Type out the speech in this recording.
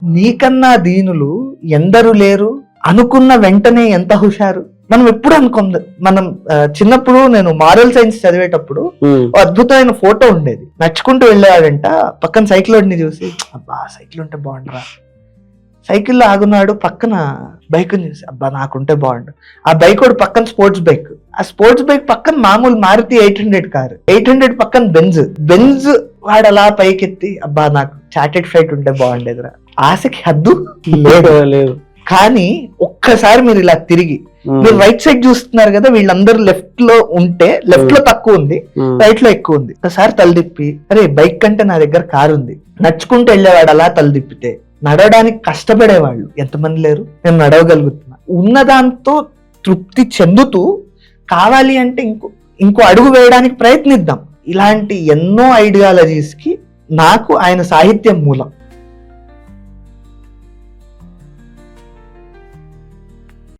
నీకన్నా దీనులు ఎందరు లేరు, అనుకున్న వెంటనే ఎంత హుషారు. మనం ఎప్పుడు అనుకుంది, మనం చిన్నప్పుడు నేను మారల్ సైన్స్ చదివేటప్పుడు అద్భుతమైన ఫోటో ఉండేది. నడుచుకుంటూ వెళ్ళేవాడంట, పక్కన సైకిల్ వాడిని చూసి అబ్బా సైకిల్ ఉంటే బాగుండరా, సైకిల్లో ఆగున్నాడు, పక్కన బైక్ చూసి అబ్బా నాకుంటే బాగుండు. ఆ బైక్ వాడు పక్కన స్పోర్ట్స్ బైక్, ఆ స్పోర్ట్స్ బైక్ పక్కన మామూలు మారుతి 800 కారు, 800 పక్కన బెంజ్ వాడు అలా పైకెత్తి అబ్బా నాకు చార్టెడ్ ఫ్లైట్ ఉంటే బాగుండేదిరా. ఆశకి హద్దు లేదు. కానీ ఒక్కసారి మీరు ఇలా తిరిగి మీరు రైట్ సైడ్ చూస్తున్నారు కదా, వీళ్ళందరూ లెఫ్ట్ లో ఉంటే లెఫ్ట్ లో తక్కువ ఉంది, రైట్ లో ఎక్కువ ఉంది. ఒకసారి తలదిప్పి అరే బైక్ కంటే నా దగ్గర కారు ఉంది, నడుచుకుంటూ వెళ్ళేవాడు అలా తలదిప్పితే నడవడానికి కష్టపడేవాళ్ళు ఎంతమంది లేరు. నేను నడవగలుగుతున్నా, ఉన్నదాంతో తృప్తి చెందుతూ కావాలి అంటే ఇంకో అడుగు వేయడానికి ప్రయత్నిద్దాం. ఇలాంటి ఎన్నో ఐడియాలజీస్ కి నాకు ఆయన సాహిత్యం మూలం.